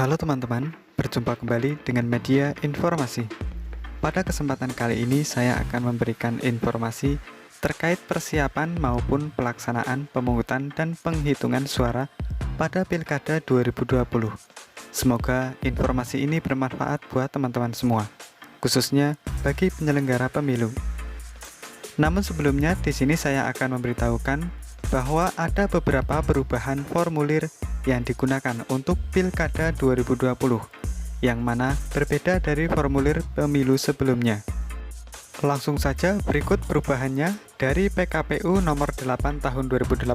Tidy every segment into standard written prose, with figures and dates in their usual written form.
Halo teman-teman, berjumpa kembali dengan media informasi. Pada kesempatan kali ini saya akan memberikan informasi terkait persiapan maupun pelaksanaan pemungutan dan penghitungan suara pada Pilkada 2020. Semoga informasi ini bermanfaat buat teman-teman semua, khususnya bagi penyelenggara pemilu. Namun sebelumnya di sini saya akan memberitahukan bahwa ada beberapa perubahan formulir yang digunakan untuk Pilkada 2020, yang mana berbeda dari formulir pemilu sebelumnya. Langsung saja berikut perubahannya dari PKPU nomor 8 tahun 2018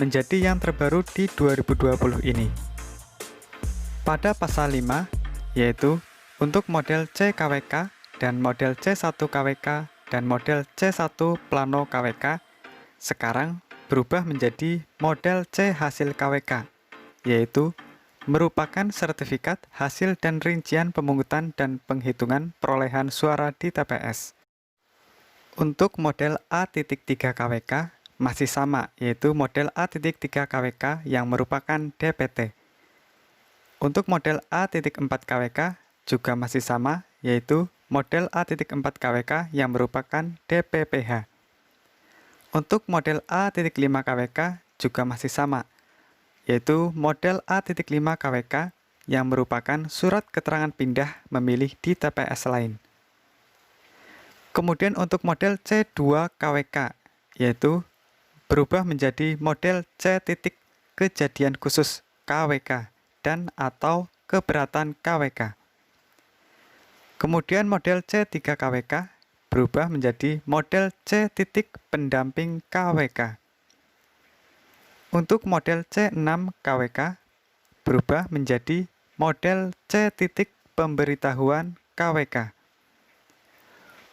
menjadi yang terbaru di 2020 ini. Pada pasal 5, yaitu untuk model CKWK dan model C1 KWK dan model C1 Plano KWK, sekarang berubah menjadi model C hasil KWK, yaitu merupakan sertifikat hasil dan rincian pemungutan dan penghitungan perolehan suara di TPS. Untuk model A.3 KWK masih sama, yaitu model A.3 KWK yang merupakan DPT. Untuk model A.4 KWK juga masih sama, yaitu model A.4 KWK yang merupakan DPPH. Untuk model A.5 KWK juga masih sama, yaitu model A.5 KWK yang merupakan surat keterangan pindah memilih di TPS lain. Kemudian untuk model C2 KWK, yaitu berubah menjadi model C titik kejadian khusus KWK dan atau keberatan KWK. Kemudian model C3 KWK berubah menjadi model C titik pendamping KWK. Untuk model C6 KWK berubah menjadi model C titik pemberitahuan KWK.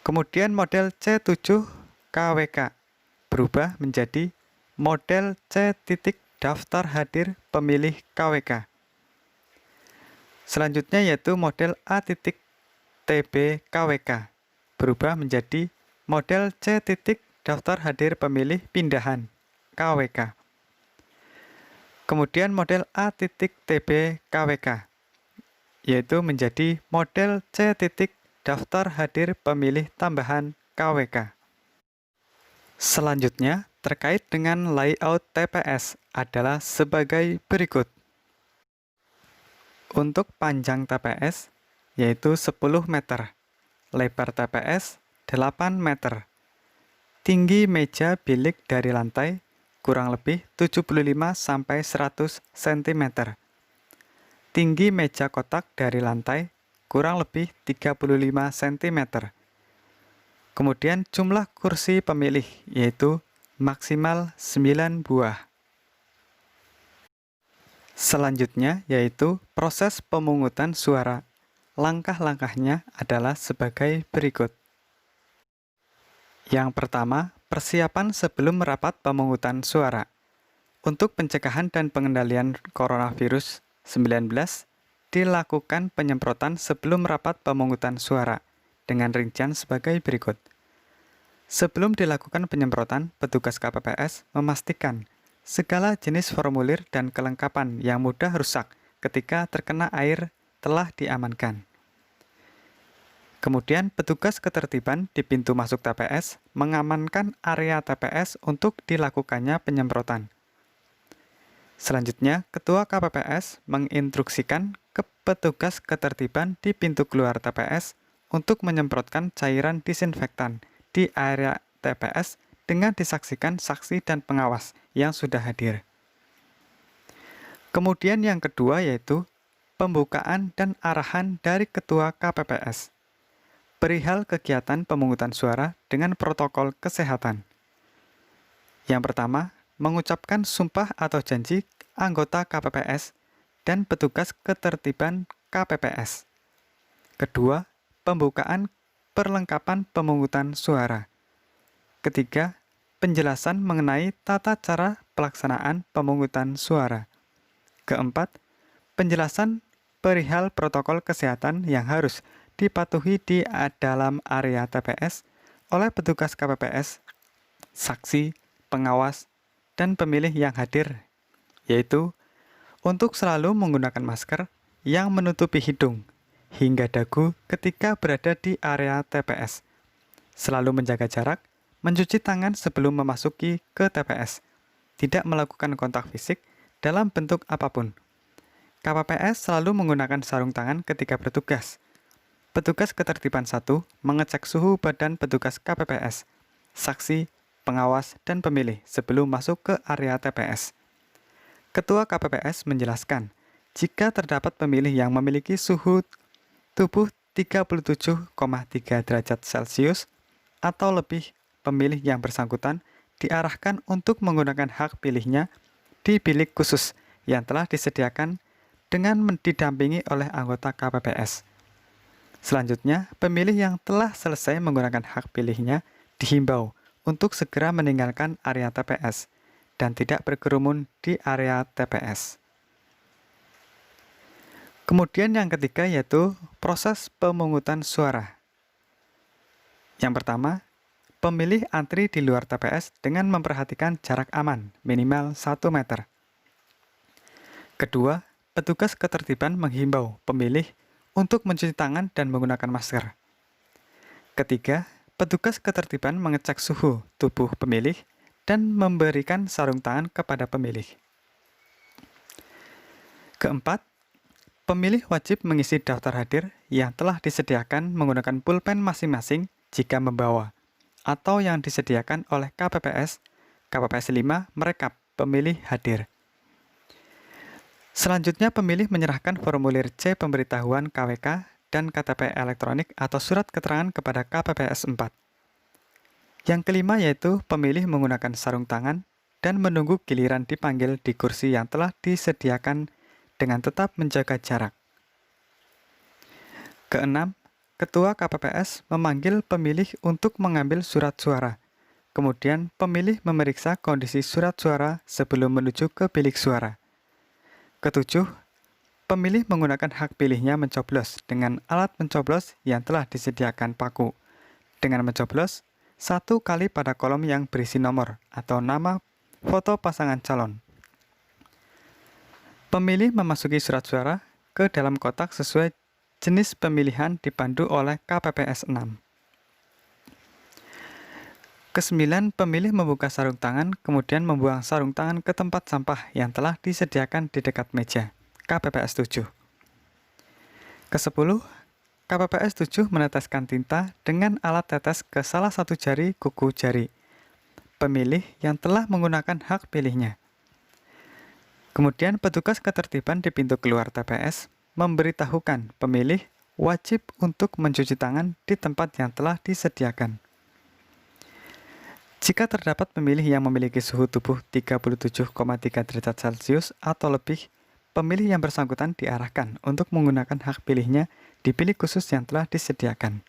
Kemudian model C7 KWK berubah menjadi model C titik daftar hadir pemilih KWK. Selanjutnya yaitu model A titik TB KWK berubah menjadi model C titik daftar hadir pemilih pindahan KWK. Kemudian model A titik TB KWK yaitu menjadi model C titik daftar hadir pemilih tambahan KWK. Selanjutnya terkait dengan layout TPS adalah sebagai berikut. Untuk panjang TPS yaitu 10 meter, lebar TPS 8 meter, tinggi meja bilik dari lantai kurang lebih 75-100 cm, tinggi meja kotak dari lantai kurang lebih 35 cm. Kemudian jumlah kursi pemilih yaitu maksimal 9 buah. Selanjutnya yaitu proses pemungutan suara. Langkah-langkahnya adalah sebagai berikut. Yang pertama, persiapan sebelum rapat pemungutan suara. Untuk pencegahan dan pengendalian coronavirus 19, dilakukan penyemprotan sebelum rapat pemungutan suara dengan rincian sebagai berikut. Sebelum dilakukan penyemprotan, petugas KPPS memastikan segala jenis formulir dan kelengkapan yang mudah rusak ketika terkena air telah diamankan. Kemudian petugas ketertiban di pintu masuk TPS mengamankan area TPS untuk dilakukannya penyemprotan. Selanjutnya, Ketua KPPS menginstruksikan ke petugas ketertiban di pintu keluar TPS untuk menyemprotkan cairan disinfektan di area TPS dengan disaksikan saksi dan pengawas yang sudah hadir. Kemudian yang kedua yaitu pembukaan dan arahan dari Ketua KPPS. Perihal kegiatan pemungutan suara dengan protokol kesehatan. Yang pertama, mengucapkan sumpah atau janji anggota KPPS dan petugas ketertiban KPPS. Kedua, pembukaan perlengkapan pemungutan suara. Ketiga, penjelasan mengenai tata cara pelaksanaan pemungutan suara. Keempat, penjelasan perihal protokol kesehatan yang harus dipatuhi di dalam area TPS oleh petugas KPPS, saksi, pengawas, dan pemilih yang hadir, yaitu untuk selalu menggunakan masker, yang menutupi hidung hingga dagu ketika berada di area TPS. Selalu menjaga jarak, mencuci tangan sebelum memasuki ke TPS, tidak melakukan kontak fisik dalam bentuk apapun. KPPS selalu menggunakan sarung tangan ketika bertugas. Petugas ketertiban 1 mengecek suhu badan petugas KPPS, saksi, pengawas, dan pemilih sebelum masuk ke area TPS. Ketua KPPS menjelaskan, jika terdapat pemilih yang memiliki suhu tubuh 37,3 derajat Celcius atau lebih, pemilih yang bersangkutan diarahkan untuk menggunakan hak pilihnya di bilik khusus yang telah disediakan dengan didampingi oleh anggota KPPS. Selanjutnya, pemilih yang telah selesai menggunakan hak pilihnya dihimbau untuk segera meninggalkan area TPS dan tidak berkerumun di area TPS. Kemudian yang ketiga yaitu proses pemungutan suara. Yang pertama, pemilih antri di luar TPS dengan memperhatikan jarak aman, minimal 1 meter. Kedua, petugas ketertiban menghimbau pemilih untuk mencuci tangan dan menggunakan masker. Ketiga, petugas ketertiban mengecek suhu tubuh pemilih dan memberikan sarung tangan kepada pemilih. Keempat, pemilih wajib mengisi daftar hadir yang telah disediakan menggunakan pulpen masing-masing jika membawa, atau yang disediakan oleh KPPS 5 merekap pemilih hadir. Selanjutnya, pemilih menyerahkan formulir C pemberitahuan KWK dan KTP elektronik atau surat keterangan kepada KPPS 4. Yang kelima yaitu pemilih menggunakan sarung tangan dan menunggu giliran dipanggil di kursi yang telah disediakan dengan tetap menjaga jarak. Keenam, Ketua KPPS memanggil pemilih untuk mengambil surat suara. Kemudian, pemilih memeriksa kondisi surat suara sebelum menuju ke bilik suara. Ketujuh, pemilih menggunakan hak pilihnya mencoblos dengan alat mencoblos yang telah disediakan paku. Dengan mencoblos, 1 kali pada kolom yang berisi nomor atau nama foto pasangan calon. Pemilih memasuki surat suara ke dalam kotak sesuai jenis pemilihan dipandu oleh KPPS 6. Kesembilan, pemilih membuka sarung tangan, kemudian membuang sarung tangan ke tempat sampah yang telah disediakan di dekat meja, KPPS 7. Kesepuluh, KPPS 7 meneteskan tinta dengan alat tetes ke salah satu jari kuku jari pemilih yang telah menggunakan hak pilihnya. Kemudian petugas ketertiban di pintu keluar TPS memberitahukan pemilih wajib untuk mencuci tangan di tempat yang telah disediakan. Jika terdapat pemilih yang memiliki suhu tubuh 37,3 derajat Celcius atau lebih, pemilih yang bersangkutan diarahkan untuk menggunakan hak pilihnya di bilik khusus yang telah disediakan.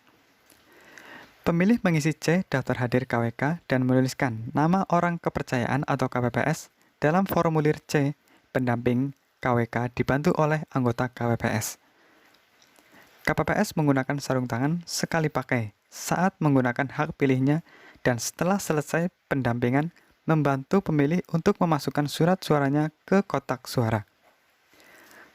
Pemilih mengisi C daftar hadir KWK dan menuliskan nama orang kepercayaan atau KPPS dalam formulir C pendamping KWK dibantu oleh anggota KPPS. KPPS menggunakan sarung tangan sekali pakai saat menggunakan hak pilihnya dan setelah selesai pendampingan membantu pemilih untuk memasukkan surat suaranya ke kotak suara.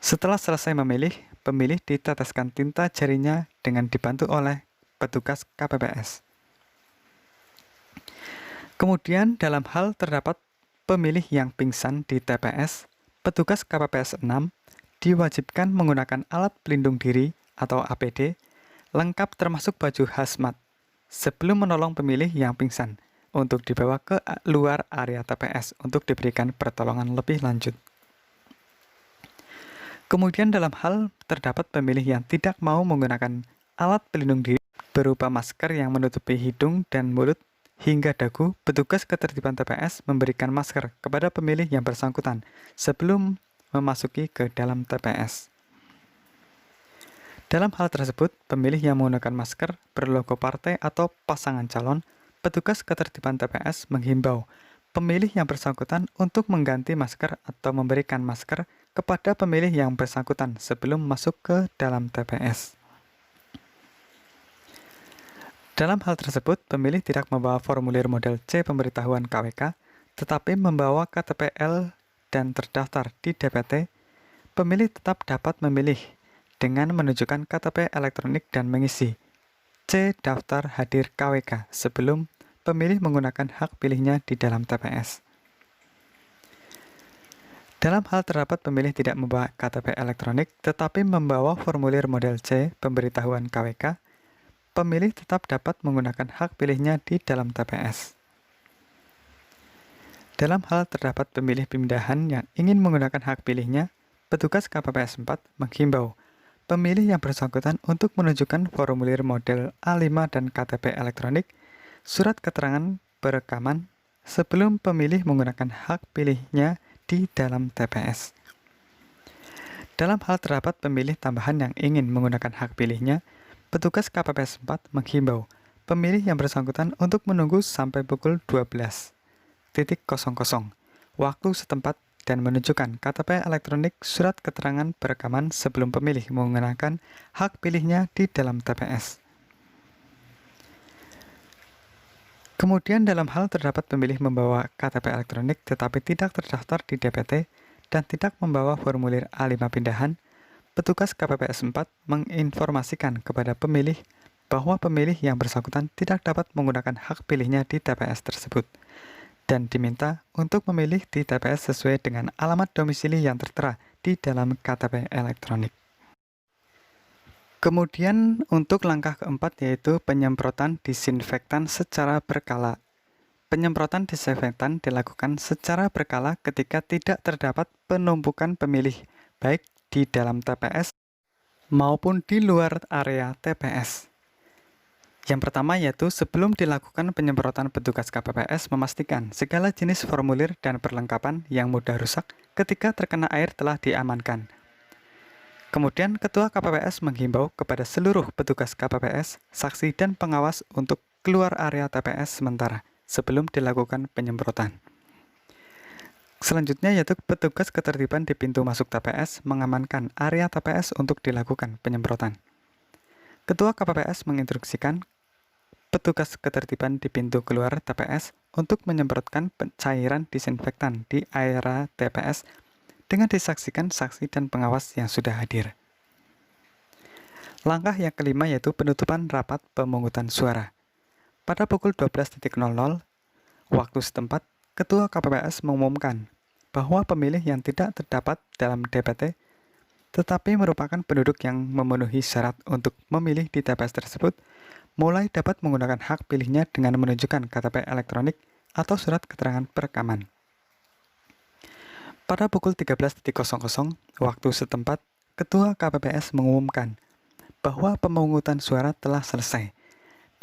Setelah selesai memilih, pemilih diteteskan tinta jarinya dengan dibantu oleh petugas KPPS. Kemudian dalam hal terdapat pemilih yang pingsan di TPS, petugas KPPS 6 diwajibkan menggunakan alat pelindung diri atau APD lengkap termasuk baju hazmat sebelum menolong pemilih yang pingsan untuk dibawa ke luar area TPS untuk diberikan pertolongan lebih lanjut. Kemudian dalam hal terdapat pemilih yang tidak mau menggunakan alat pelindung diri berupa masker yang menutupi hidung dan mulut hingga dagu, petugas ketertiban TPS memberikan masker kepada pemilih yang bersangkutan sebelum memasuki ke dalam TPS. Dalam hal tersebut, pemilih yang menggunakan masker berlogo partai atau pasangan calon, petugas ketertiban TPS menghimbau pemilih yang bersangkutan untuk mengganti masker atau memberikan masker kepada pemilih yang bersangkutan sebelum masuk ke dalam TPS. Dalam hal tersebut, pemilih tidak membawa formulir model C pemberitahuan KWK, tetapi membawa KTP L dan terdaftar di DPT. Pemilih tetap dapat memilih dengan menunjukkan KTP elektronik dan mengisi C. Daftar hadir KWK sebelum pemilih menggunakan hak pilihnya di dalam TPS. Dalam hal terdapat pemilih tidak membawa KTP elektronik tetapi membawa formulir model C pemberitahuan KWK, pemilih tetap dapat menggunakan hak pilihnya di dalam TPS. Dalam hal terdapat pemilih pindahan yang ingin menggunakan hak pilihnya, petugas KPPS 4 menghimbau pemilih yang bersangkutan untuk menunjukkan formulir model A5 dan KTP elektronik, surat keterangan perekaman, sebelum pemilih menggunakan hak pilihnya di dalam TPS. Dalam hal terdapat pemilih tambahan yang ingin menggunakan hak pilihnya, petugas KPPS 4 menghimbau pemilih yang bersangkutan untuk menunggu sampai pukul 12.00 waktu setempat dan menunjukkan KTP elektronik surat keterangan perekaman sebelum pemilih menggunakan hak pilihnya di dalam TPS. Kemudian dalam hal terdapat pemilih membawa KTP elektronik tetapi tidak terdaftar di DPT dan tidak membawa formulir A5 pindahan, petugas KPPS 4 menginformasikan kepada pemilih bahwa pemilih yang bersangkutan tidak dapat menggunakan hak pilihnya di TPS tersebut dan diminta untuk memilih di TPS sesuai dengan alamat domisili yang tertera di dalam KTP elektronik. Kemudian untuk langkah keempat yaitu penyemprotan disinfektan secara berkala. Penyemprotan disinfektan dilakukan secara berkala ketika tidak terdapat penumpukan pemilih, baik di dalam TPS maupun di luar area TPS. Yang pertama yaitu sebelum dilakukan penyemprotan, petugas KPPS memastikan segala jenis formulir dan perlengkapan yang mudah rusak ketika terkena air telah diamankan. Kemudian Ketua KPPS menghimbau kepada seluruh petugas KPPS, saksi, dan pengawas untuk keluar area TPS sementara sebelum dilakukan penyemprotan. Selanjutnya yaitu petugas ketertiban di pintu masuk TPS mengamankan area TPS untuk dilakukan penyemprotan. Ketua KPPS menginstruksikan petugas ketertiban di pintu keluar TPS untuk menyemprotkan cairan disinfektan di area TPS dengan disaksikan saksi dan pengawas yang sudah hadir. Langkah yang kelima yaitu penutupan rapat pemungutan suara. Pada pukul 12.00 waktu setempat, Ketua KPPS mengumumkan bahwa pemilih yang tidak terdapat dalam DPT tetapi merupakan penduduk yang memenuhi syarat untuk memilih di TPS tersebut mulai dapat menggunakan hak pilihnya dengan menunjukkan KTP elektronik atau surat keterangan perekaman. Pada pukul 13.00 waktu setempat, Ketua KPPS mengumumkan bahwa pemungutan suara telah selesai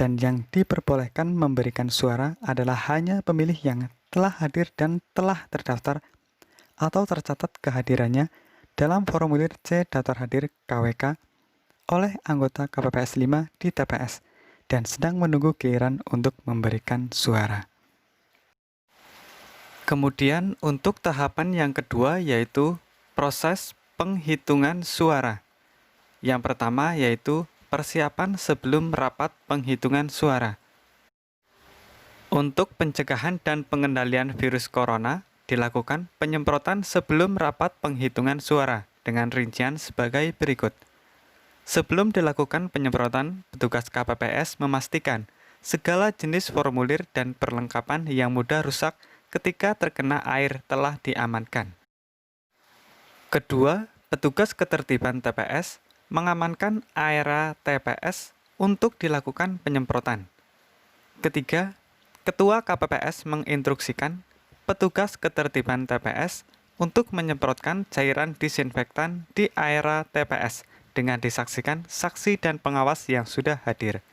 dan yang diperbolehkan memberikan suara adalah hanya pemilih yang telah hadir dan telah terdaftar atau tercatat kehadirannya dalam formulir C daftar hadir KWK oleh anggota KPPS 5 di TPS dan sedang menunggu giliran untuk memberikan suara. Kemudian untuk tahapan yang kedua yaitu proses penghitungan suara. Yang pertama yaitu persiapan sebelum rapat penghitungan suara. Untuk pencegahan dan pengendalian virus corona, dilakukan penyemprotan sebelum rapat penghitungan suara dengan rincian sebagai berikut. Sebelum dilakukan penyemprotan, petugas KPPS memastikan segala jenis formulir dan perlengkapan yang mudah rusak ketika terkena air telah diamankan. Kedua, petugas ketertiban TPS mengamankan area TPS untuk dilakukan penyemprotan. Ketiga, Ketua KPPS menginstruksikan petugas ketertiban TPS untuk menyemprotkan cairan disinfektan di area TPS dengan disaksikan saksi dan pengawas yang sudah hadir.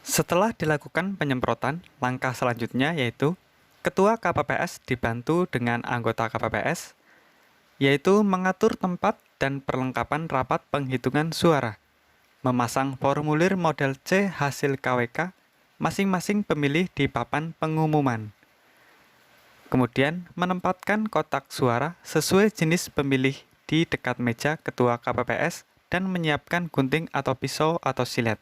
Setelah dilakukan penyemprotan, langkah selanjutnya yaitu Ketua KPPS dibantu dengan anggota KPPS, yaitu mengatur tempat dan perlengkapan rapat penghitungan suara, memasang formulir model C hasil KWK masing-masing pemilih di papan pengumuman. Kemudian menempatkan kotak suara sesuai jenis pemilih di dekat meja Ketua KPPS dan menyiapkan gunting atau pisau atau silet.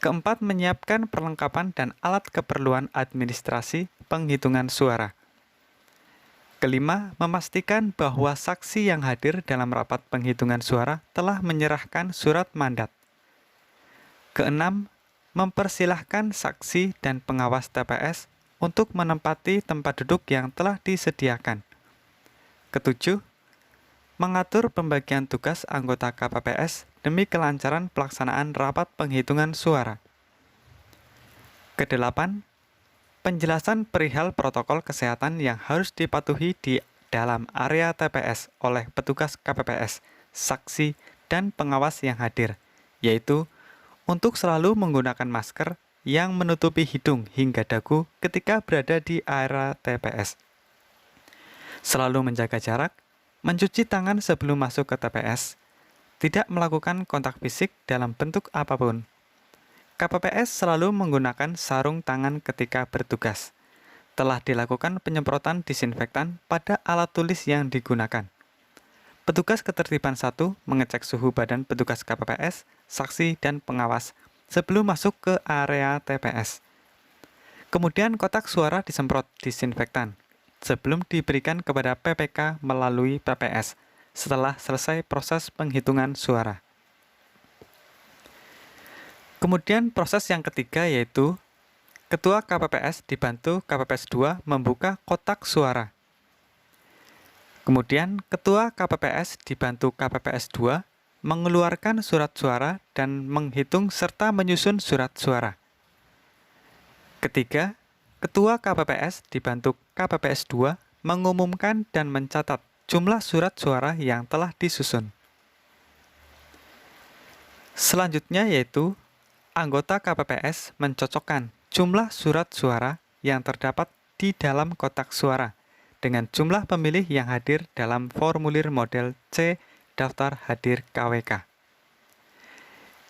Keempat, menyiapkan perlengkapan dan alat keperluan administrasi penghitungan suara. Kelima, memastikan bahwa saksi yang hadir dalam rapat penghitungan suara telah menyerahkan surat mandat. Keenam, mempersilahkan saksi dan pengawas TPS untuk menempati tempat duduk yang telah disediakan. Ketujuh, mengatur pembagian tugas anggota KPPS demi kelancaran pelaksanaan rapat penghitungan suara. Kedelapan, penjelasan perihal protokol kesehatan yang harus dipatuhi di dalam area TPS oleh petugas KPPS, saksi, dan pengawas yang hadir, yaitu untuk selalu menggunakan masker yang menutupi hidung hingga dagu ketika berada di area TPS. Selalu menjaga jarak, mencuci tangan sebelum masuk ke TPS, tidak melakukan kontak fisik dalam bentuk apapun. KPPS selalu menggunakan sarung tangan ketika bertugas. Telah dilakukan penyemprotan disinfektan pada alat tulis yang digunakan. Petugas ketertiban 1 mengecek suhu badan petugas KPPS, saksi, dan pengawas sebelum masuk ke area TPS. Kemudian kotak suara disemprot disinfektan sebelum diberikan kepada PPK melalui PPS setelah selesai proses penghitungan suara. Kemudian proses yang ketiga yaitu Ketua KPPS dibantu KPPS 2 membuka kotak suara. Kemudian Ketua KPPS dibantu KPPS 2 mengeluarkan surat suara dan menghitung serta menyusun surat suara. Ketiga, Ketua KPPS dibantu KPPS 2 mengumumkan dan mencatat jumlah surat suara yang telah disusun. Selanjutnya yaitu anggota KPPS mencocokkan jumlah surat suara yang terdapat di dalam kotak suara dengan jumlah pemilih yang hadir dalam formulir model C daftar hadir KWK.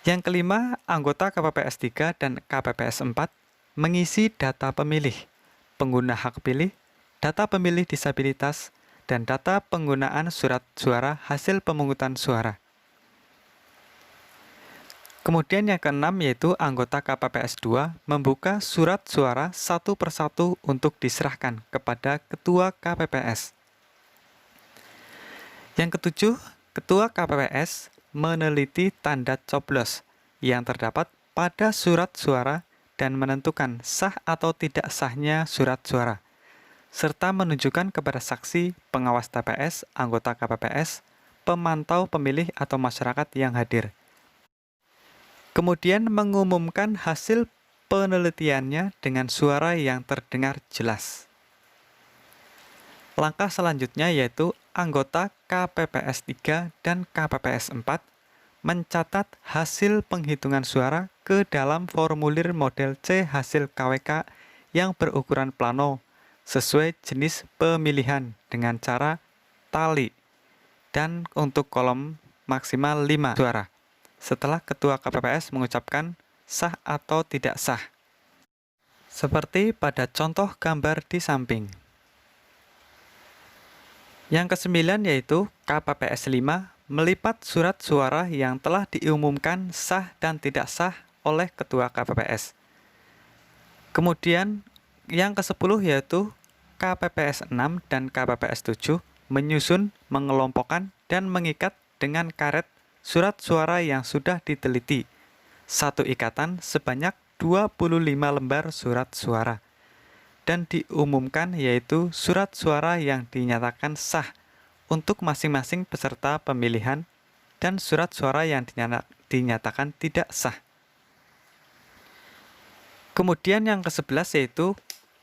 Yang kelima, anggota KPPS 3 dan KPPS 4 mengisi data pemilih, pengguna hak pilih, data pemilih disabilitas, dan data penggunaan surat suara hasil pemungutan suara. Kemudian yang keenam yaitu anggota KPPS 2 membuka surat suara satu persatu untuk diserahkan kepada Ketua KPPS. Yang ketujuh, Ketua KPPS meneliti tanda coblos yang terdapat pada surat suara dan menentukan sah atau tidak sahnya surat suara, serta menunjukkan kepada saksi, pengawas TPS, anggota KPPS, pemantau pemilih atau masyarakat yang hadir. Kemudian mengumumkan hasil penelitiannya dengan suara yang terdengar jelas. Langkah selanjutnya yaitu anggota KPPS 3 dan KPPS 4 mencatat hasil penghitungan suara ke dalam formulir model C hasil KWK yang berukuran plano sesuai jenis pemilihan dengan cara tali dan untuk kolom maksimal 5 suara. Setelah Ketua KPPS mengucapkan sah atau tidak sah. Seperti pada contoh gambar di samping. Yang kesembilan yaitu KPPS 5 melipat surat suara yang telah diumumkan sah dan tidak sah oleh Ketua KPPS. Kemudian yang ke-10 yaitu KPPS 6 dan KPPS 7 menyusun, mengelompokkan, dan mengikat dengan karet surat suara yang sudah diteliti, satu ikatan sebanyak 25 lembar surat suara, dan diumumkan yaitu surat suara yang dinyatakan sah untuk masing-masing peserta pemilihan dan surat suara yang dinyatakan tidak sah. Kemudian yang ke-11 yaitu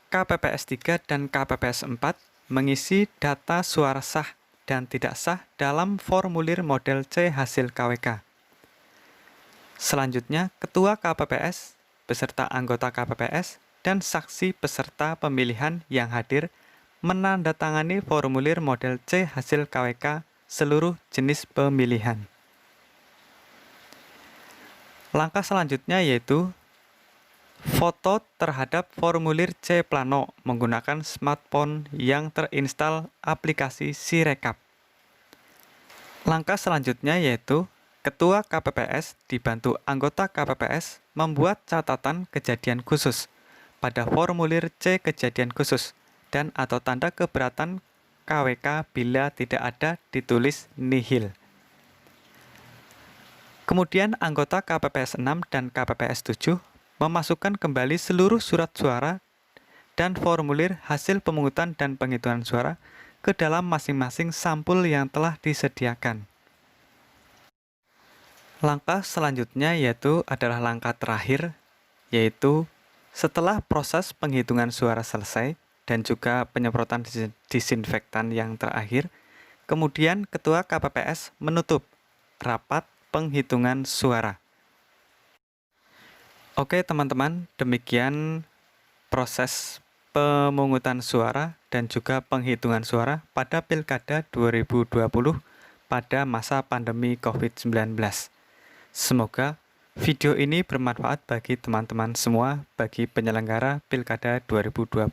KPPS 3 dan KPPS 4 mengisi data suara sah dan tidak sah dalam formulir model C hasil KWK. Selanjutnya, Ketua KPPS beserta anggota KPPS dan saksi peserta pemilihan yang hadir menandatangani formulir model C hasil KWK seluruh jenis pemilihan. Langkah selanjutnya yaitu foto terhadap formulir C Plano menggunakan smartphone yang terinstal aplikasi Sirekap. Langkah selanjutnya yaitu Ketua KPPS dibantu anggota KPPS membuat catatan kejadian khusus pada formulir C kejadian khusus dan atau tanda keberatan KWK bila tidak ada ditulis nihil. Kemudian anggota KPPS 6 dan KPPS 7 memasukkan kembali seluruh surat suara dan formulir hasil pemungutan dan penghitungan suara ke dalam masing-masing sampul yang telah disediakan. Langkah selanjutnya adalah langkah terakhir, yaitu setelah proses penghitungan suara selesai dan juga penyemprotan disinfektan yang terakhir, kemudian Ketua KPPS menutup rapat penghitungan suara. Oke teman-teman, demikian proses pemungutan suara dan juga penghitungan suara pada Pilkada 2020 pada masa pandemi COVID-19. Semoga video ini bermanfaat bagi teman-teman semua, bagi penyelenggara Pilkada 2020.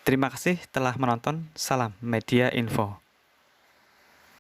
Terima kasih telah menonton. Salam Media Info.